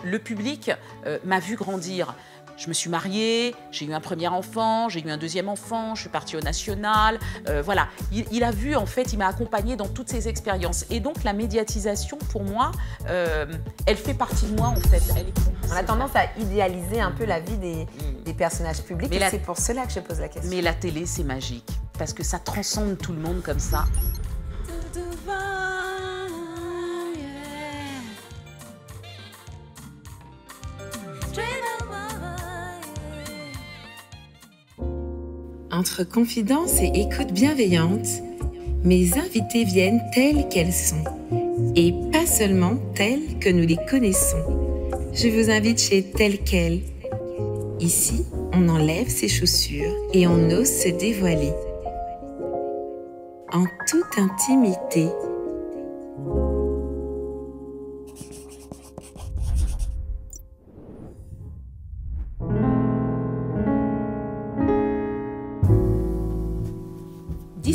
le public m'a vu grandir. Je me suis mariée, j'ai eu un premier enfant, j'ai eu un deuxième enfant, je suis partie au National. Voilà, il a vu, en fait, il m'a accompagnée dans toutes ces expériences. Et donc, la médiatisation, pour moi, elle fait partie de moi, en fait. On a tendance à idéaliser un peu la vie des personnages publics. Et c'est pour cela que je pose la question. Mais la télé, c'est magique. Parce que ça transcende tout le monde comme ça. Entre confidence et écoute bienveillante, mes invités viennent telles qu'elles sont, et pas seulement telles que nous les connaissons. Je vous invite chez Telle Quelle. Ici, on enlève ses chaussures et on ose se dévoiler. En toute intimité.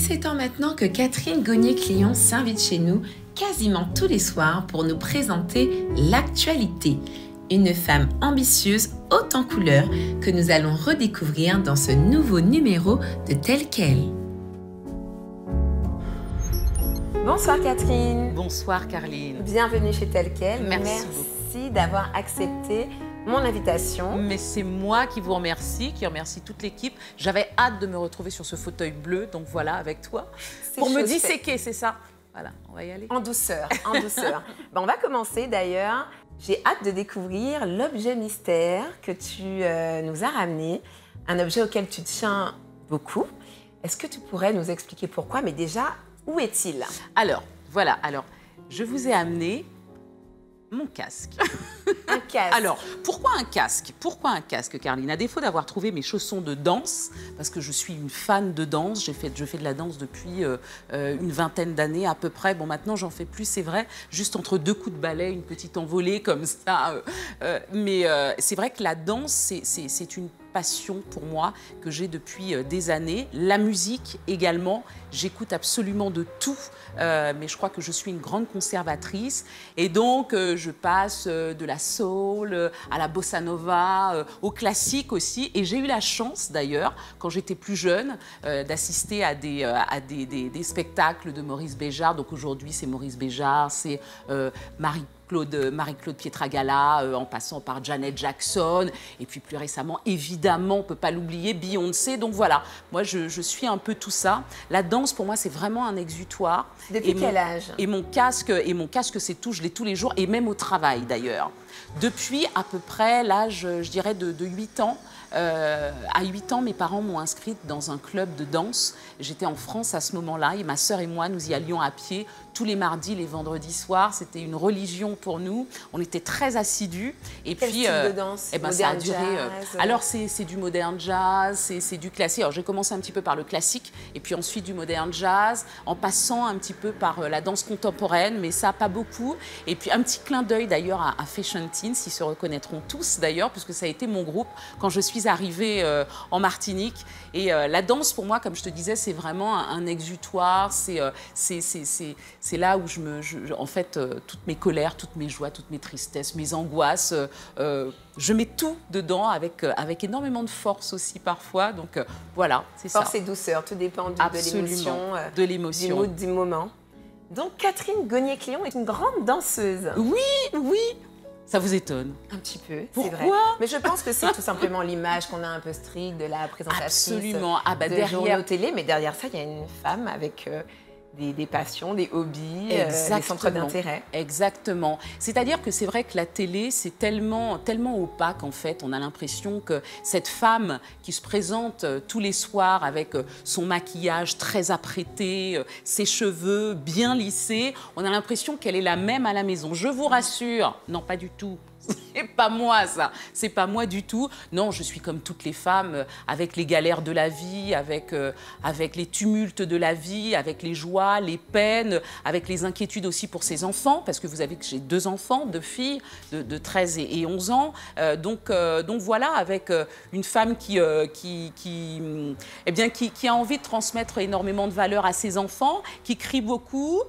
C'est ans maintenant que Catherine Gagné-Clion s'invite chez nous quasiment tous les soirs pour nous présenter l'actualité. Une femme ambitieuse haute en couleurs que nous allons redécouvrir dans ce nouveau numéro de Telle Quelle. Bonsoir Catherine. Bonsoir Caroline. Bienvenue chez Telle Quelle. Merci d'avoir accepté mon invitation. Mais c'est moi qui vous remercie, qui remercie toute l'équipe. J'avais hâte de me retrouver sur ce fauteuil bleu, donc voilà, avec toi, pour me disséquer, c'est ça. Voilà, on va y aller. En douceur, en douceur. On va commencer d'ailleurs. J'ai hâte de découvrir l'objet mystère que tu nous as ramené, un objet auquel tu tiens beaucoup. Est-ce que tu pourrais nous expliquer pourquoi? Mais déjà, où est-il? Alors, voilà, je vous ai amené mon casque. Un casque. Alors, pourquoi un casque? Pourquoi un casque, Caroline? À défaut d'avoir trouvé mes chaussons de danse, parce que je suis une fan de danse, je fais de la danse depuis une vingtaine d'années à peu près. Bon, maintenant, j'en fais plus, c'est vrai, juste entre deux coups de balai, une petite envolée comme ça. Mais c'est vrai que la danse, c'est une passion pour moi que j'ai depuis des années. La musique également, j'écoute absolument de tout, mais je crois que je suis une grande conservatrice et donc je passe de la soul à la bossa nova, au classique aussi. Et j'ai eu la chance d'ailleurs, quand j'étais plus jeune, d'assister à des spectacles de Maurice Béjart. Donc aujourd'hui c'est Maurice Béjart, c'est Marie-Claude Pietragala, en passant par Janet Jackson, et puis plus récemment, évidemment, on ne peut pas l'oublier, Beyoncé. Donc voilà, moi je suis un peu tout ça. La danse, pour moi, c'est vraiment un exutoire. Depuis quel âge? Et mon casque, c'est tout, je l'ai tous les jours, et même au travail d'ailleurs. Depuis à peu près l'âge, je dirais, de 8 ans. À 8 ans, mes parents m'ont inscrite dans un club de danse. J'étais en France à ce moment-là et ma sœur et moi, nous y allions à pied tous les mardis, les vendredis soirs. C'était une religion pour nous. On était très assidus. Et quel puis, style de danse? Ça a duré. Alors, c'est du modern jazz, c'est du classique. Alors, j'ai commencé un petit peu par le classique et puis ensuite du modern jazz, en passant un petit peu par la danse contemporaine, mais ça, pas beaucoup. Et puis, un petit clin d'œil d'ailleurs à Fashion Teens, ils se reconnaîtront tous d'ailleurs, puisque ça a été mon groupe quand je suis arrivée en Martinique. Et la danse, pour moi, comme je te disais, c'est vraiment un exutoire. C'est là où en fait, toutes mes colères, toutes mes joies, toutes mes tristesses, mes angoisses, je mets tout dedans avec énormément de force aussi parfois. Donc voilà, c'est ça. Force et douceur, tout dépend de l'émotion, du mood du moment. Donc Catherine Gagné-Clion est une grande danseuse. Oui, oui. Ça vous étonne? Un petit peu, c'est vrai. Mais je pense que c'est tout simplement l'image qu'on a un peu stricte de la présentatrice de journaux télé. Mais derrière ça, il y a une femme avec des passions, des hobbies, des centres d'intérêt. Exactement. C'est-à-dire que c'est vrai que la télé, c'est tellement opaque en fait. On a l'impression que cette femme qui se présente tous les soirs avec son maquillage très apprêté, ses cheveux bien lissés, on a l'impression qu'elle est la même à la maison. Je vous rassure, non pas du tout. C'est pas moi ça, c'est pas moi du tout. Non, je suis comme toutes les femmes, avec les galères de la vie, avec les tumultes de la vie, avec les joies, les peines, avec les inquiétudes aussi pour ses enfants, parce que vous savez que j'ai 2 enfants, 2 filles de 13 et 11 ans. Donc voilà, avec une femme qui a envie de transmettre énormément de valeurs à ses enfants, qui crie beaucoup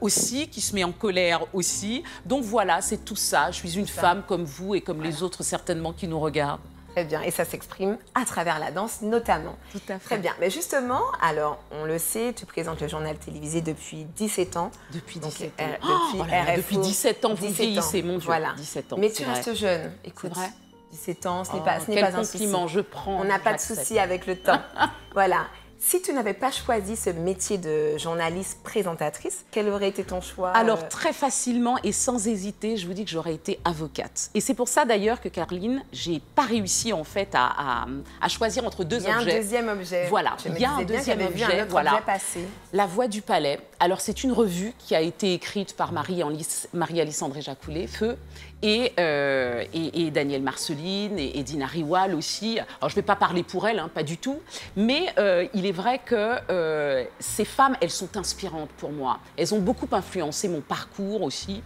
aussi, qui se met en colère aussi. Donc voilà, c'est tout ça. Je suis une femme comme vous et comme les autres certainement qui nous regardent. Très bien, et ça s'exprime à travers la danse notamment. Tout à fait. Très bien, mais justement, alors on le sait, tu présentes le journal télévisé depuis 17 ans. Depuis Donc, 17 ans. depuis RFO. Depuis 17 ans, vous vieillissez, mon Dieu. Voilà. 17 ans, mais tu vrai. restes jeune, écoute. C'est vrai. 17 ans, ce n'est Oh, pas, quel un compliment, souci. je prends. On n'a pas de j'accepte. souci avec le temps. Voilà. Si tu n'avais pas choisi ce métier de journaliste présentatrice, quel aurait été ton choix? Alors, très facilement et sans hésiter, je vous dis que j'aurais été avocate. Et c'est pour ça d'ailleurs que, Caroline, j'ai pas réussi en fait à choisir entre deux objets. Il y a un deuxième objet. Voilà, Je me il y a un disais bien deuxième qu'il y avait objet. un autre Voilà. objet passé. La Voix du Palais. Alors, c'est une revue qui a été écrite par Marie-Alice André-Jacoulet, Feu, et Danielle Marceline, et Dina Riwal aussi. Alors, je ne vais pas parler pour elle, hein, pas du tout, mais il est vrai que ces femmes, elles sont inspirantes pour moi. Elles ont beaucoup influencé mon parcours aussi.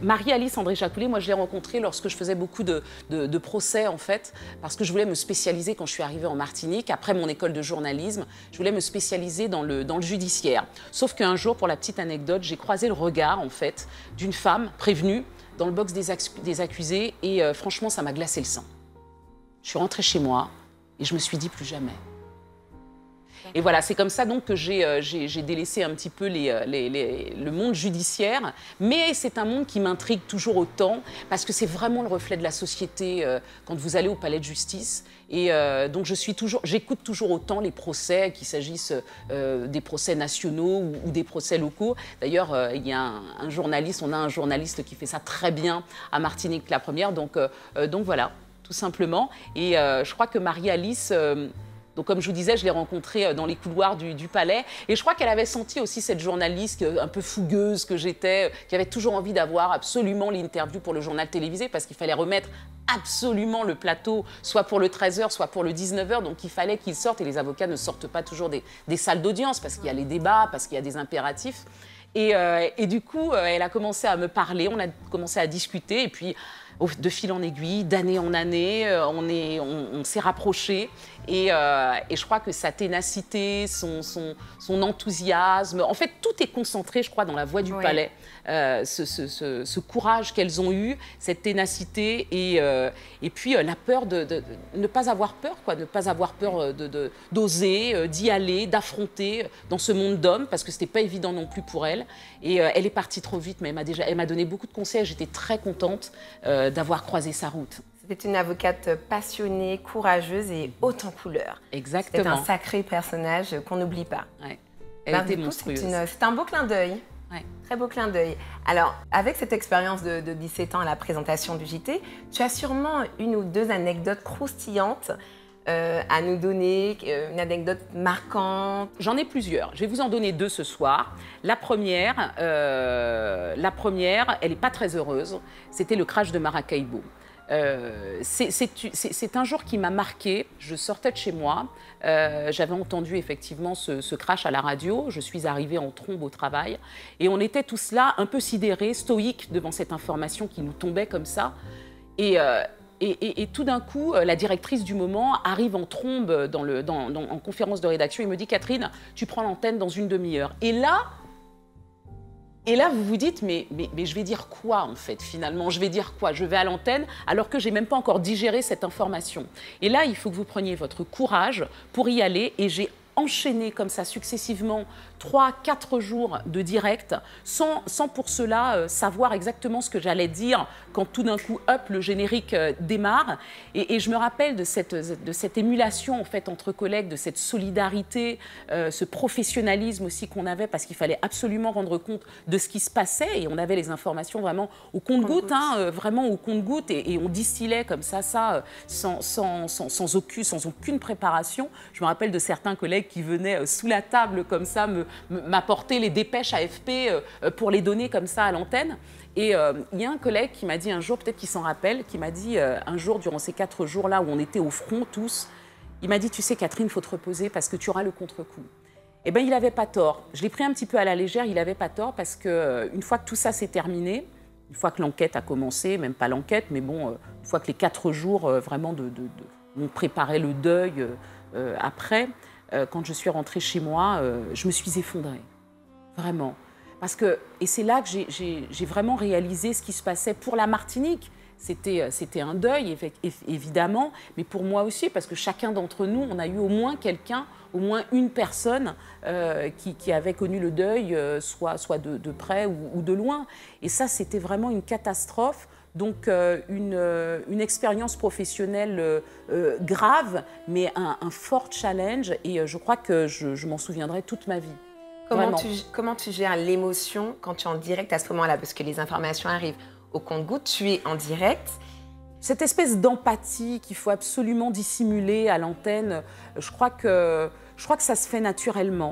Marie-Alice André-Jacoulet, moi, je l'ai rencontrée lorsque je faisais beaucoup de procès, en fait, parce que je voulais me spécialiser quand je suis arrivée en Martinique, après mon école de journalisme, je voulais me spécialiser dans le judiciaire. Sauf qu'un jour, pour la petite anecdote, j'ai croisé le regard, en fait, d'une femme prévenue dans le box des accusés et franchement, ça m'a glacé le sang. Je suis rentrée chez moi et je me suis dit plus jamais. Et voilà, c'est comme ça donc que j'ai délaissé un petit peu le monde judiciaire, mais c'est un monde qui m'intrigue toujours autant parce que c'est vraiment le reflet de la société quand vous allez au palais de justice. Et donc j'écoute toujours autant les procès, qu'il s'agisse des procès nationaux ou des procès locaux. D'ailleurs, il y a un journaliste, on a un journaliste qui fait ça très bien à Martinique la Première, donc voilà, tout simplement. Et je crois que Marie-Alice... Donc, comme je vous disais, je l'ai rencontrée dans les couloirs du palais. Et je crois qu'elle avait senti aussi cette journaliste un peu fougueuse que j'étais, qui avait toujours envie d'avoir absolument l'interview pour le journal télévisé, parce qu'il fallait remettre absolument le plateau, soit pour le 13h, soit pour le 19h. Donc, il fallait qu'il sorte. Et les avocats ne sortent pas toujours des salles d'audience, parce qu'il y a les débats, parce qu'il y a des impératifs. Et du coup, elle a commencé à me parler, on a commencé à discuter. Et puis, de fil en aiguille, d'année en année, on s'est rapprochés. Et je crois que sa ténacité, son enthousiasme, en fait, tout est concentré, je crois, dans la Voix du Palais. Ce courage qu'elles ont eu, cette ténacité et puis la peur de ne pas avoir peur, quoi, ne pas avoir peur d'oser, d'y aller, d'affronter dans ce monde d'hommes, parce que ce n'était pas évident non plus pour elle. Et elle est partie trop vite, mais elle m'a donné beaucoup de conseils. J'étais très contente d'avoir croisé sa route. C'était une avocate passionnée, courageuse et haute en couleurs. Exactement. C'est un sacré personnage qu'on n'oublie pas. Ouais. Elle était monstrueuse. C'est un beau clin d'œil. Ouais. Très beau clin d'œil. Alors, avec cette expérience de 17 ans à la présentation du JT, tu as sûrement une ou deux anecdotes croustillantes à nous donner, une anecdote marquante. J'en ai plusieurs. Je vais vous en donner deux ce soir. La première, elle n'est pas très heureuse. C'était le crash de Maracaibo. C'est un jour qui m'a marquée. Je sortais de chez moi. J'avais entendu effectivement ce crash à la radio. Je suis arrivée en trombe au travail. Et on était tous là, un peu sidérés, stoïques devant cette information qui nous tombait comme ça. Et tout d'un coup, la directrice du moment arrive en trombe en conférence de rédaction et me dit « Catherine, tu prends l'antenne dans une demi-heure ». Et là, vous vous dites, mais je vais dire quoi en fait finalement? Je vais dire quoi? Je vais à l'antenne alors que je n'ai même pas encore digéré cette information. Et là, il faut que vous preniez votre courage pour y aller. Et j'ai enchaîné comme ça successivement 3-4 jours de direct sans pour cela savoir exactement ce que j'allais dire quand tout d'un coup, hop, le générique démarre. Et je me rappelle de cette émulation en fait entre collègues, de cette solidarité, ce professionnalisme aussi qu'on avait parce qu'il fallait absolument rendre compte de ce qui se passait et on avait les informations vraiment au compte-gouttes, vraiment au compte-gouttes et on distillait comme ça sans aucune préparation. Je me rappelle de certains collègues qui venaient sous la table comme ça m'apporter les dépêches AFP pour les donner comme ça à l'antenne. Et il y a un collègue qui m'a dit un jour, peut-être qu'il s'en rappelle, qui m'a dit un jour, durant ces 4 jours-là où on était au front tous, il m'a dit, tu sais Catherine, il faut te reposer parce que tu auras le contre-coup. Eh bien, il n'avait pas tort. Je l'ai pris un petit peu à la légère, il n'avait pas tort parce qu'une fois que tout ça s'est terminé, une fois que l'enquête a commencé, même pas l'enquête, mais bon, une fois que les 4 jours vraiment on préparait le deuil après, quand je suis rentrée chez moi, je me suis effondrée, vraiment. Et c'est là que j'ai vraiment réalisé ce qui se passait pour la Martinique. c'était un deuil, évidemment, mais pour moi aussi, parce que chacun d'entre nous, on a eu au moins quelqu'un, au moins une personne qui avait connu le deuil, soit de près ou de loin. Et ça, c'était vraiment une catastrophe. Donc une expérience professionnelle grave, mais un fort challenge. Et je crois que je m'en souviendrai toute ma vie. Comment tu gères l'émotion quand tu es en direct à ce moment-là? Parce que les informations arrivent au compte-gouttes, tu es en direct. Cette espèce d'empathie qu'il faut absolument dissimuler à l'antenne, je crois que ça se fait naturellement.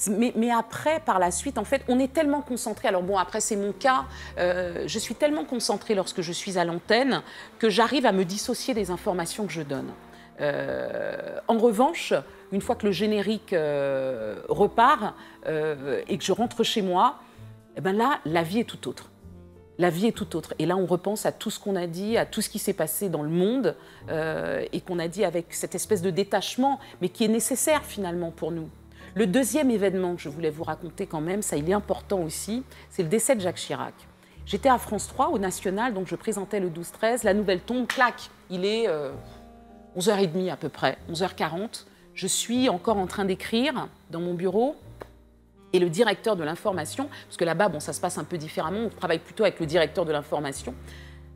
Mais après, par la suite, en fait, on est tellement concentré. Alors bon, après, c'est mon cas. Je suis tellement concentrée lorsque je suis à l'antenne que j'arrive à me dissocier des informations que je donne. En revanche, une fois que le générique repart et que je rentre chez moi, eh ben là, la vie est tout autre. La vie est tout autre. Et là, on repense à tout ce qu'on a dit, à tout ce qui s'est passé dans le monde et qu'on a dit avec cette espèce de détachement, mais qui est nécessaire finalement pour nous. Le deuxième événement que je voulais vous raconter quand même, ça il est important aussi, c'est le décès de Jacques Chirac. J'étais à France 3, au National, donc je présentais le 12-13, la nouvelle tombe, clac, il est 11h30 à peu près, 11h40. Je suis encore en train d'écrire dans mon bureau. Et le directeur de l'information, parce que là-bas, bon, ça se passe un peu différemment, on travaille plutôt avec le directeur de l'information,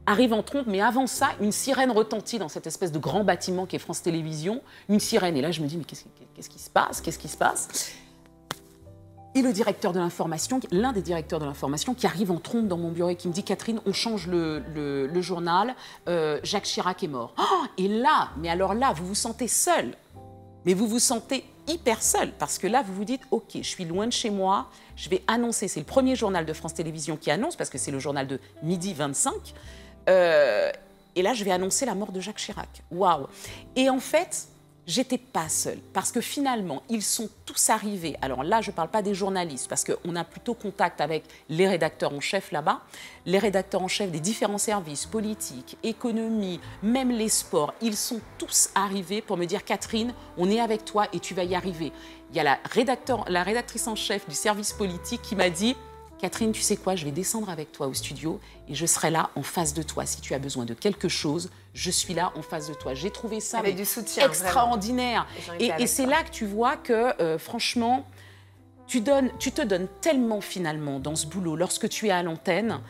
arrive en trompe, mais avant ça, une sirène retentit dans cette espèce de grand bâtiment qui est France Télévisions, une sirène. Et là, je me dis, mais qu'est-ce qui se passe? Qu'est-ce qui se passe? Et le directeur de l'information, l'un des directeurs de l'information, qui arrive en trompe dans mon bureau et qui me dit, Catherine, on change le journal, Jacques Chirac est mort. Oh, et là, mais alors là, vous vous sentez seul. Mais vous vous sentez hyper seul, parce que là, vous vous dites, OK, je suis loin de chez moi, je vais annoncer, c'est le premier journal de France Télévisions qui annonce, parce que c'est le journal de 12h25, et là, je vais annoncer la mort de Jacques Chirac. Waouh! Et en fait, j'étais pas seule, parce que finalement, ils sont tous arrivés. Alors là, je ne parle pas des journalistes, parce qu'on a plutôt contact avec les rédacteurs en chef là-bas, les rédacteurs en chef des différents services, politiques, économie, même les sports. Ils sont tous arrivés pour me dire, Catherine, on est avec toi et tu vas y arriver. Il y a la rédactrice en chef du service politique qui m'a dit, Catherine, tu sais quoi, je vais descendre avec toi au studio et je serai là en face de toi. Si tu as besoin de quelque chose, je suis là en face de toi. J'ai trouvé ça avec du soutien, extraordinaire. Et c'est là que tu vois que, franchement, tu te donnes tellement finalement dans ce boulot lorsque tu es à l'antenne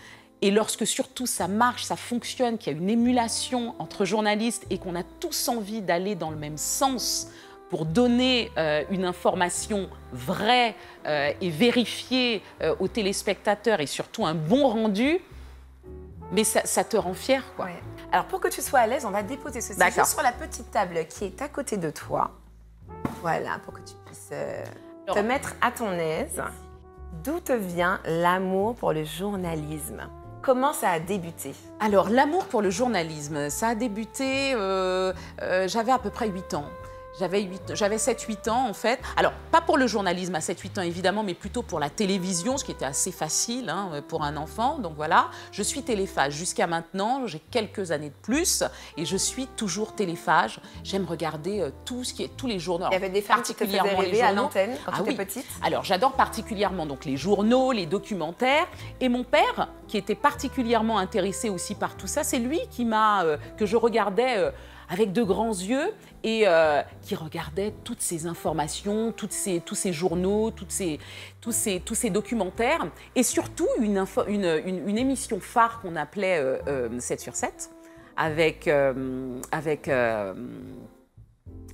et lorsque surtout ça marche, ça fonctionne, qu'il y a une émulation entre journalistes et qu'on a tous envie d'aller dans le même sens pour donner une information vraie et vérifiée aux téléspectateurs et surtout un bon rendu, mais ça te rend fier, quoi. Ouais. Alors, pour que tu sois à l'aise, on va déposer ce sujet sur la petite table qui est à côté de toi. Voilà, pour que tu puisses te mettre à ton aise. D'où te vient l'amour pour le journalisme? Comment ça a débuté? Alors, l'amour pour le journalisme, ça a débuté, j'avais à peu près 8 ans. J'avais 7-8 ans, en fait. Alors, pas pour le journalisme à 7-8 ans, évidemment, mais plutôt pour la télévision, ce qui était assez facile hein, pour un enfant. Donc voilà, je suis téléphage jusqu'à maintenant. J'ai quelques années de plus et je suis toujours téléphage. J'aime regarder tous les journaux. Il y avait des femmes qui te faisaient rêver à l'antenne quand tu étais petite? Alors, j'adore particulièrement donc, les journaux, les documentaires. Et mon père, qui était particulièrement intéressé aussi par tout ça, c'est lui que je regardais avec de grands yeux et qui regardait toutes ces informations, tous ces journaux, tous ces documentaires et surtout une émission phare qu'on appelait 7 sur 7 avec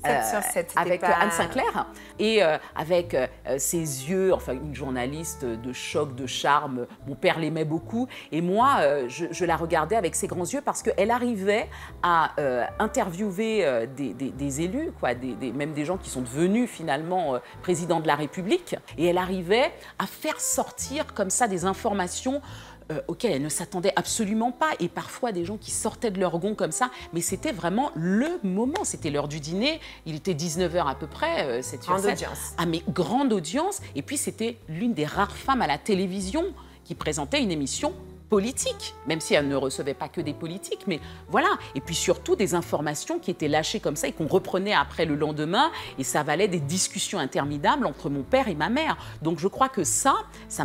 7 sur 7, avec Anne Sinclair et avec ses yeux, enfin une journaliste de choc, de charme. Mon père l'aimait beaucoup et moi, je la regardais avec ses grands yeux parce qu'elle arrivait à interviewer des élus, quoi, même des gens qui sont devenus finalement présidents de la République. Et elle arrivait à faire sortir comme ça des informations auxquelles elle ne s'attendait absolument pas, et parfois des gens qui sortaient de leur gond comme ça, mais c'était vraiment le moment, c'était l'heure du dîner, il était 19h à peu près, 7 sur 7. Grande audience. Ah mais grande audience, et puis c'était l'une des rares femmes à la télévision qui présentait une émission politique, même si elle ne recevait pas que des politiques, mais voilà. Et puis surtout des informations qui étaient lâchées comme ça et qu'on reprenait après le lendemain, et ça valait des discussions interminables entre mon père et ma mère. Donc je crois que ça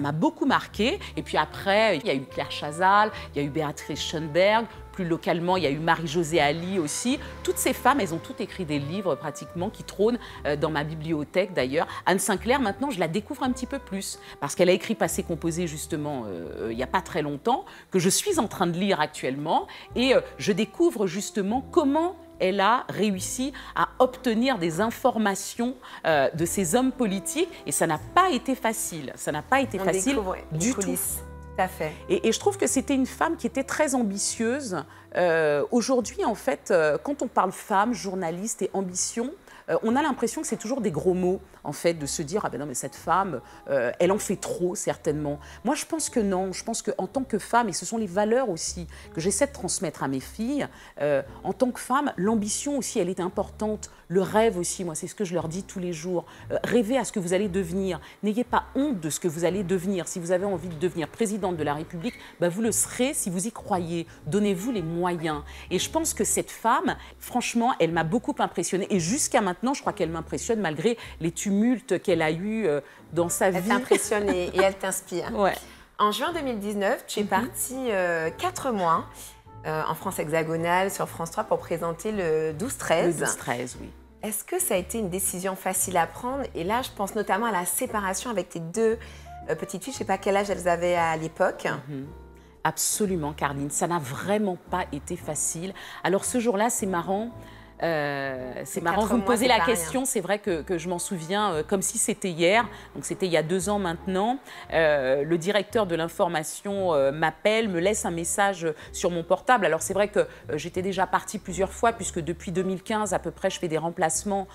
m'a beaucoup marqué. Et puis après, il y a eu Claire Chazal, il y a eu Béatrice Schoenberg, plus localement, il y a eu Marie-Josée Ali aussi. Toutes ces femmes, elles ont toutes écrit des livres pratiquement qui trônent dans ma bibliothèque d'ailleurs. Anne Sinclair, maintenant, je la découvre un petit peu plus parce qu'elle a écrit Passé composé justement il n'y a pas très longtemps, que je suis en train de lire actuellement et je découvre justement comment elle a réussi à obtenir des informations de ces hommes politiques et ça n'a pas été facile. Ça n'a pas été facile du tout. Tout à fait. Et je trouve que c'était une femme qui était très ambitieuse. Aujourd'hui, en fait, quand on parle femme, journaliste et ambition, on a l'impression que c'est toujours des gros mots, en fait, de se dire « Ah ben non, mais cette femme, elle en fait trop, certainement. » Moi, je pense que non. Je pense qu'en tant que femme, et ce sont les valeurs aussi que j'essaie de transmettre à mes filles, en tant que femme, l'ambition aussi, elle est importante. Le rêve aussi, moi, c'est ce que je leur dis tous les jours. Rêvez à ce que vous allez devenir. N'ayez pas honte de ce que vous allez devenir. Si vous avez envie de devenir présidente de la République, ben vous le serez si vous y croyez. Donnez-vous les moyens. Et je pense que cette femme, franchement, elle m'a beaucoup impressionnée. Et jusqu'à maintenant, je crois qu'elle m'impressionne malgré les tumultes qu'elle a eus dans sa vie. Elle t'impressionne et elle t'inspire. Ouais. En juin 2019, tu es partie 4 mois en France hexagonale sur France 3 pour présenter le 12-13. Le 12-13, oui. Est-ce que ça a été une décision facile à prendre? Et là, je pense notamment à la séparation avec tes 2 petites filles. Je ne sais pas quel âge elles avaient à l'époque. Absolument, Carline. Ça n'a vraiment pas été facile. Alors, ce jour-là, c'est marrant. C'est marrant, vous me posez la question, c'est vrai que je m'en souviens comme si c'était hier, donc c'était il y a 2 ans maintenant. Le directeur de l'information m'appelle, me laisse un message sur mon portable. Alors c'est vrai que j'étais déjà partie plusieurs fois puisque depuis 2015 à peu près je fais des remplacements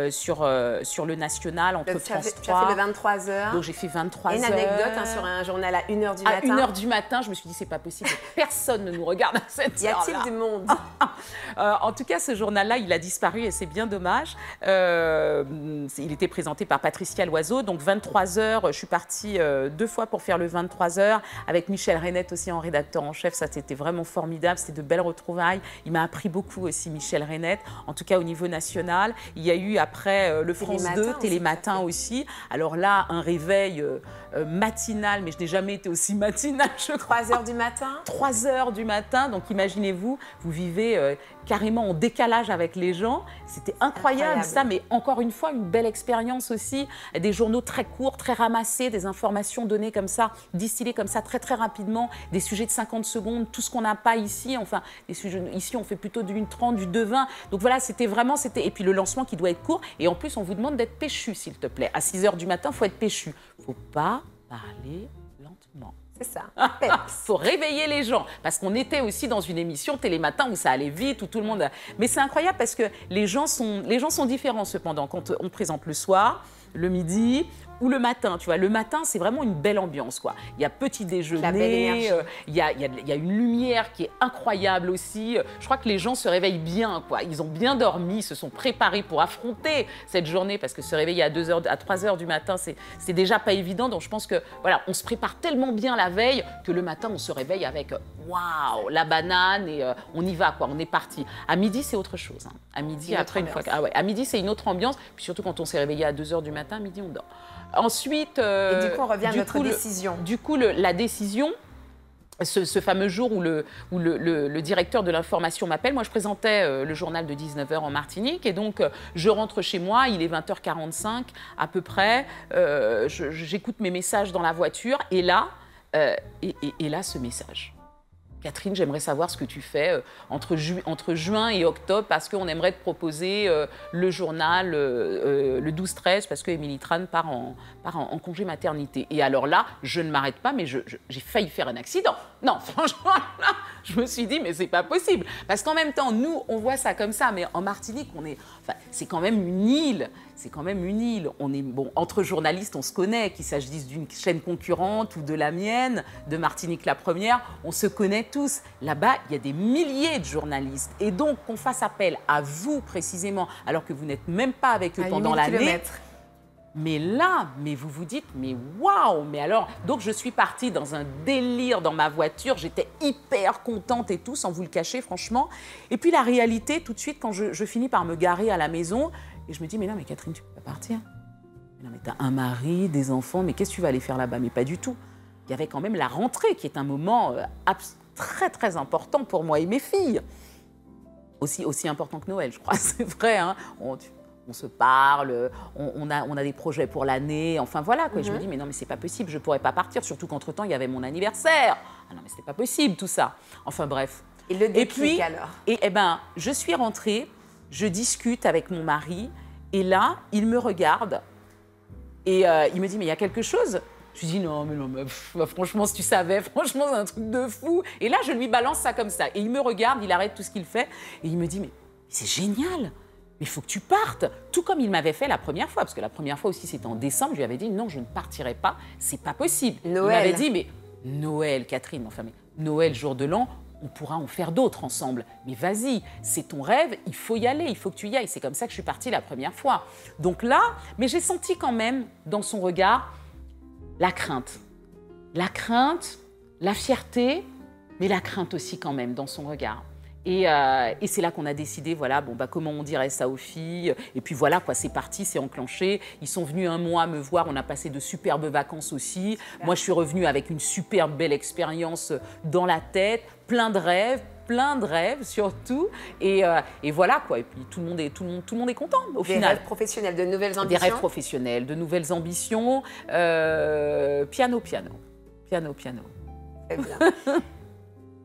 sur le national entre France 3. Tu as fait le 23h. Donc j'ai fait 23h. Et une anecdote sur un journal à 1h du matin. À 1h du matin, je me suis dit c'est pas possible, personne ne nous regarde à cette heure-là. Y a-t-il du monde? En tout cas, ce journal-là, il a disparu et c'est bien dommage. Il était présenté par Patricia Loiseau. Donc 23h, je suis partie 2 fois pour faire le 23h avec Michel Reynette aussi en rédacteur en chef. Ça, c'était vraiment formidable. C'était de belles retrouvailles. Il m'a appris beaucoup aussi, Michel Reynette, en tout cas au niveau national. Il y a eu après le France 2, Télématin aussi. Alors là, un réveil matinal, mais je n'ai jamais été aussi matinale, je crois. 3h du matin 3h du matin. Donc imaginez-vous, vous vivez carrément en décalage avec les gens. C'était incroyable ça, mais encore une fois, une belle expérience aussi. Des journaux très courts, très ramassés, des informations données comme ça, distillées comme ça très très rapidement, des sujets de 50 secondes, tout ce qu'on n'a pas ici. Enfin, les sujets, ici, on fait plutôt du 1h30, du 2h20. Donc voilà, c'était vraiment... Et puis le lancement qui doit être court. Et en plus, on vous demande d'être péchu, s'il te plaît. À 6h du matin, il faut être péchu. Il ne faut pas parler lentement. C'est ça. Il faut réveiller les gens. Parce qu'on était aussi dans une émission Télématin où ça allait vite, où tout le monde... Mais c'est incroyable parce que les gens sont différents cependant. Quand on présente le soir, le midi ou le matin, tu vois. Le matin, c'est vraiment une belle ambiance, quoi. Il y a petit déjeuner, il y a une lumière qui est incroyable aussi. Je crois que les gens se réveillent bien, quoi. Ils ont bien dormi, ils se sont préparés pour affronter cette journée parce que se réveiller à 3h du matin, c'est déjà pas évident. Donc je pense que, voilà, on se prépare tellement bien la veille que le matin, on se réveille avec waouh, la banane et on y va, quoi. On est parti. À midi, c'est autre chose. Hein. À midi, après une fois, à midi, c'est une autre ambiance. Puis surtout quand on s'est réveillé à 2h du matin, à midi, on dort. Ensuite, et du coup, on revient à notre décision. La décision, ce fameux jour où le directeur de l'information m'appelle, moi je présentais le journal de 19h en Martinique et donc je rentre chez moi, il est 20h45 à peu près, j'écoute mes messages dans la voiture et là, ce message. Catherine, j'aimerais savoir ce que tu fais entre juin et octobre parce qu'on aimerait te proposer le journal le 12-13 parce que Émilie Tran part en congé maternité. Et alors là, je ne m'arrête pas, mais j'ai failli faire un accident. Non, franchement, là, je me suis dit, mais c'est pas possible. Parce qu'en même temps, nous, on voit ça comme ça, mais en Martinique, c'est quand même une île. C'est quand même une île. On est, bon, entre journalistes, on se connaît, qu'il s'agisse d'une chaîne concurrente ou de la mienne, de Martinique la Première, on se connaît tous. Là-bas, il y a des milliers de journalistes. Et donc, qu'on fasse appel à vous précisément, alors que vous n'êtes même pas avec eux pendant l'année. Mais là, vous vous dites, mais waouh, mais alors, donc je suis partie dans un délire dans ma voiture, j'étais hyper contente et tout, sans vous le cacher, franchement. Et puis la réalité, tout de suite, quand je finis par me garer à la maison, et je me dis, mais non, mais Catherine, tu peux pas partir. Mais non, mais t'as un mari, des enfants, mais qu'est-ce que tu vas aller faire là-bas? Mais pas du tout. Il y avait quand même la rentrée, qui est un moment très, très important pour moi et mes filles. Aussi important que Noël, je crois, c'est vrai. Hein. On se parle, on a des projets pour l'année, enfin voilà. Quoi. Je me dis, mais non, mais c'est pas possible, je pourrais pas partir, surtout qu'entre-temps, il y avait mon anniversaire. Ah non, mais c'était pas possible, tout ça. Enfin bref. Et le déclic, alors? Et ben, je suis rentrée, je discute avec mon mari, et là, il me regarde, et il me dit, mais il y a quelque chose? Je lui dis, non, mais franchement, si tu savais, franchement, c'est un truc de fou. Et là, je lui balance ça comme ça. Et il me regarde, il arrête tout ce qu'il fait, et il me dit, mais c'est génial, mais il faut que tu partes. Tout comme il m'avait fait la première fois, parce que la première fois aussi, c'était en décembre, je lui avais dit, non, je ne partirai pas, c'est pas possible. Noël. Il m'avait dit, mais Noël, Catherine, enfin, mais Noël, jour de l'an, on pourra en faire d'autres ensemble. Mais vas-y, c'est ton rêve, il faut y aller, il faut que tu y ailles. C'est comme ça que je suis partie la première fois. Donc là, mais j'ai senti quand même, dans son regard, la crainte, la fierté, mais la crainte aussi quand même dans son regard. Et c'est là qu'on a décidé, voilà, bon, bah, comment on dirait ça aux filles. Et puis voilà, quoi, c'est parti, c'est enclenché. Ils sont venus un mois me voir, on a passé de superbes vacances aussi. Moi, je suis revenue avec une superbe belle expérience dans la tête, plein de rêves surtout. Et voilà, quoi. Et puis tout le monde est content au final. Des rêves professionnels, de nouvelles ambitions? Des rêves professionnels, de nouvelles ambitions. Piano. Très bien.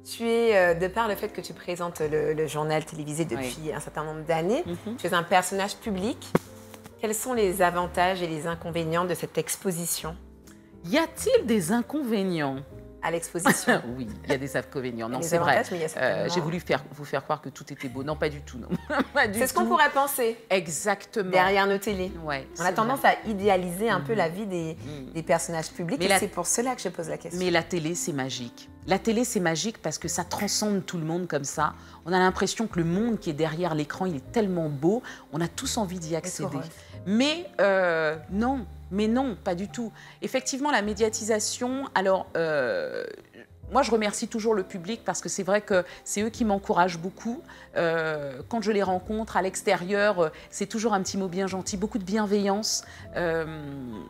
Tu es, de par le fait que tu présentes le journal télévisé depuis un certain nombre d'années, tu es un personnage public. Quels sont les avantages et les inconvénients de cette exposition? Y a-t-il des inconvénients à l'exposition? Oui, il y a des inconvénients. Non, des c'est vrai. J'ai voulu vous faire croire que tout était beau. Non, pas du tout. Non. C'est ce qu'on pourrait penser. Exactement. Derrière nos télés. Ouais, on a tendance à idéaliser un peu la vie des personnages publics. Et c'est pour cela que je pose la question. Mais la télé, c'est magique. La télé, c'est magique parce que ça transcende tout le monde comme ça. On a l'impression que le monde qui est derrière l'écran, il est tellement beau. On a tous envie d'y accéder. Mais non, pas du tout. Effectivement, la médiatisation, alors, moi, je remercie toujours le public parce que c'est vrai que c'est eux qui m'encouragent beaucoup. Quand je les rencontre à l'extérieur, c'est toujours un petit mot bien gentil, beaucoup de bienveillance,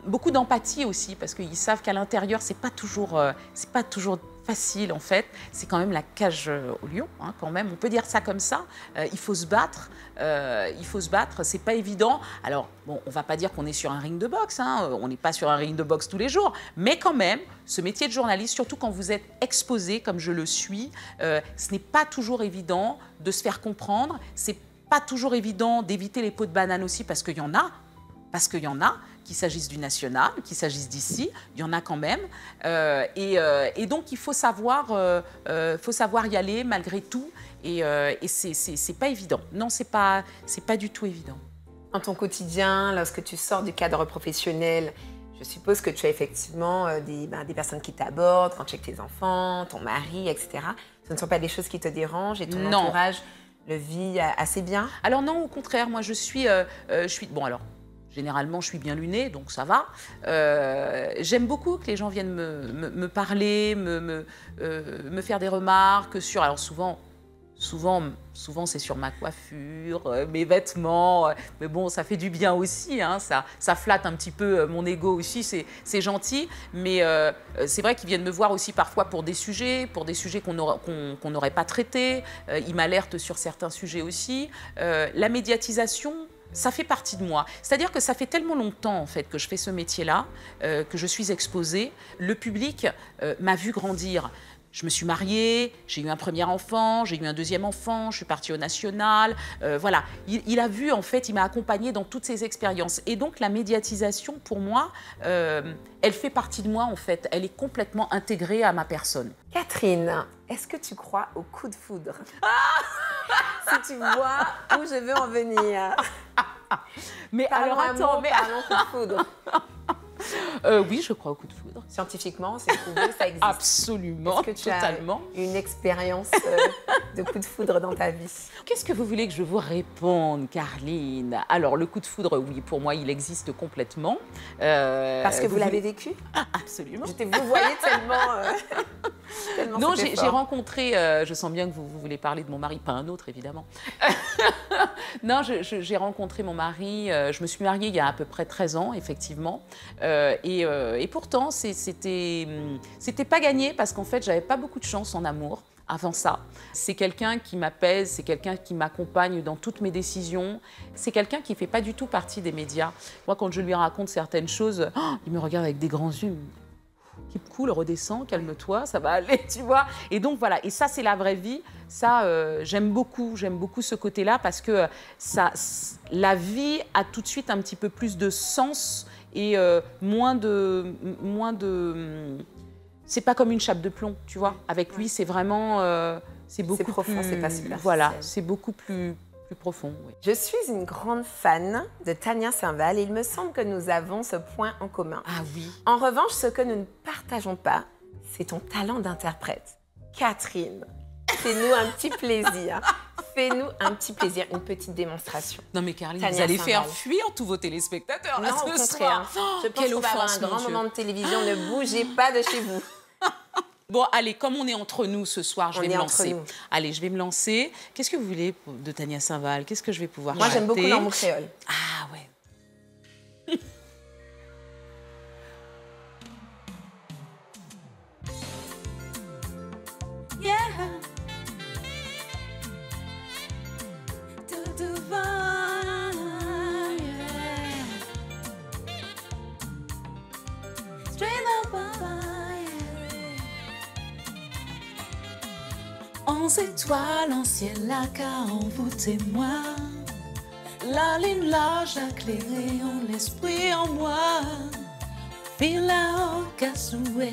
beaucoup d'empathie aussi parce qu'ils savent qu'à l'intérieur, c'est pas toujours facile en fait. C'est quand même la cage au lion, hein, quand même. On peut dire ça comme ça. Il faut se battre. C'est pas évident. Alors, bon, on va pas dire qu'on est sur un ring de boxe. Hein, on n'est pas sur un ring de boxe tous les jours. Mais quand même, ce métier de journaliste, surtout quand vous êtes exposé, comme je le suis, ce n'est pas toujours évident de se faire comprendre. C'est pas toujours évident d'éviter les pots de banane aussi parce qu'il y en a. Qu'il s'agisse du national, qu'il s'agisse d'ici, il y en a quand même. Et donc, il faut savoir y aller malgré tout. Et c'est pas évident. Non, c'est pas du tout évident. Dans ton quotidien, lorsque tu sors du cadre professionnel, je suppose que tu as effectivement des personnes qui t'abordent, quand tu es avec tes enfants, ton mari, etc. Ce ne sont pas des choses qui te dérangent et ton entourage le vit assez bien? Alors non, au contraire, moi je suis bon alors. Généralement, je suis bien lunée, donc ça va. J'aime beaucoup que les gens viennent me parler, me faire des remarques sur... Alors souvent c'est sur ma coiffure, mes vêtements. Mais bon, ça fait du bien aussi. Hein, ça flatte un petit peu mon ego aussi, c'est gentil. Mais c'est vrai qu'ils viennent me voir aussi parfois pour des sujets qu'on n'aurait pas traités. Ils m'alertent sur certains sujets aussi. La médiatisation... ça fait partie de moi. C'est-à-dire que ça fait tellement longtemps en fait que je fais ce métier-là, que je suis exposée. Le public m'a vu grandir. Je me suis mariée, j'ai eu un premier enfant, j'ai eu un deuxième enfant, je suis partie au national. Voilà, il a vu en fait, il m'a accompagnée dans toutes ces expériences. Et donc la médiatisation pour moi, elle fait partie de moi en fait. Elle est complètement intégrée à ma personne. Catherine, est-ce que tu crois au coup de foudre? Si tu vois où je veux en venir. Mais alors attends, parlons coup de foudre. Oui, je crois au coup de foudre. Scientifiquement, c'est prouvé, ça existe. Absolument, est-ce que tu totalement. As une expérience de coup de foudre dans ta vie? Qu'est-ce que vous voulez que je vous réponde, Carline? Alors, le coup de foudre, oui, pour moi, il existe complètement. Parce que vous l'avez vécu? Absolument. Vous voyez tellement non, j'ai rencontré, je sens bien que vous voulez parler de mon mari, pas un autre, évidemment. Non, j'ai rencontré mon mari, je me suis mariée il y a à peu près 13 ans, effectivement. Et Et pourtant, c'était pas gagné parce qu'en fait, j'avais pas beaucoup de chance en amour. Avant ça, c'est quelqu'un qui m'apaise, c'est quelqu'un qui m'accompagne dans toutes mes décisions. C'est quelqu'un qui ne fait pas du tout partie des médias. Moi, quand je lui raconte certaines choses, il me regarde avec des grands yeux. Keep cool, redescends, calme-toi, ça va aller, tu vois. Et donc voilà, et ça c'est la vraie vie. Ça, j'aime beaucoup ce côté-là parce que la vie a tout de suite un petit peu plus de sens et moins de c'est pas comme une chape de plomb, tu vois. Avec lui, c'est vraiment, c'est beaucoup plus profond, c'est pas superficiel. Voilà, c'est beaucoup plus profond. Oui. Je suis une grande fan de Tania Saint-Val et il me semble que nous avons ce point en commun. Ah oui. En revanche, ce que nous ne partageons pas, c'est ton talent d'interprète. Catherine, fais-nous un petit plaisir. Fais-nous un petit plaisir, une petite démonstration. Non mais Caroline, Tania vous allez Saint-Val. faire fuir tous vos téléspectateurs là, Non, au ce contraire. soir. Je pense qu'on va avoir un grand moment de télévision. Ne bougez pas de chez vous. Bon, allez, comme on est entre nous ce soir, je vais me lancer. Nous. Allez, je vais me lancer. Qu'est-ce que vous voulez de Tania Saint-Val? Qu'est-ce que je vais pouvoir Moi, chanter? j'aime beaucoup l'amour créole. Ah ouais. Yeah. Onze étoiles en ciel à qu'a envoûté moi. La ligne large a éclairé en l'esprit en moi. Villa qu'a joué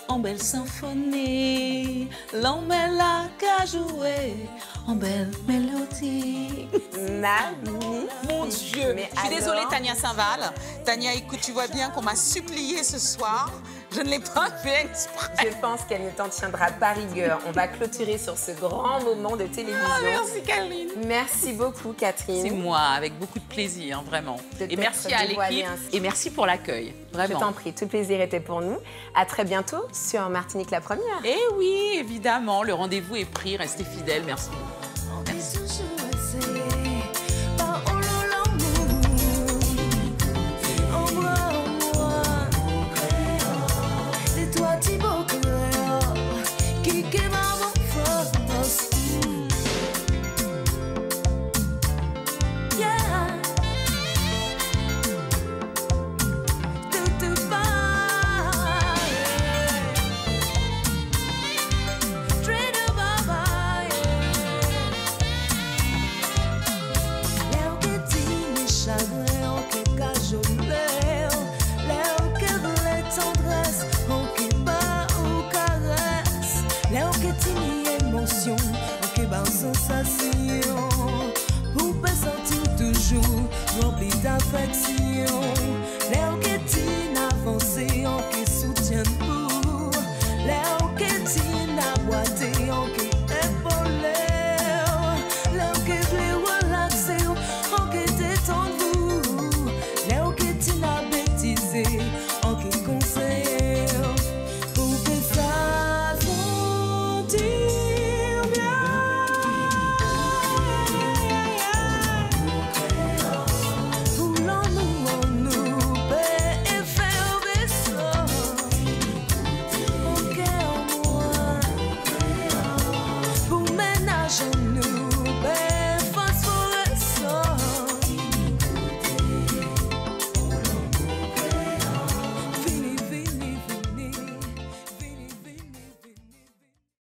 en belle symphonie. L'emmène qu'a joué en belle mélodie. Magnifique. Mon Dieu. Mais je suis alors... désolée, Tania Saint-Val. Tania, écoute, tu vois bien qu'on m'a supplié ce soir. Je ne l'ai pas fait exprès. Je pense qu'elle ne t'en tiendra pas rigueur. On va clôturer sur ce grand moment de télévision. Ah, merci, Caroline. Merci beaucoup, Catherine. C'est moi, avec beaucoup de plaisir, vraiment. Et merci à l'équipe et merci pour l'accueil, vraiment. Je t'en prie, tout le plaisir était pour nous. À très bientôt sur Martinique la Première. Eh oui, évidemment, le rendez-vous est pris. Restez fidèles, merci. Sensation, pour pas sentir toujours rempli d'affection. Léo qui avancé, on qui soutient pour. Léo qui boité, on qui épaulé. Léo qui voulait relaxer, on qui détendu. Léo qui bêtisé, on qui conseille. Pour que ça sentir. Pour ménager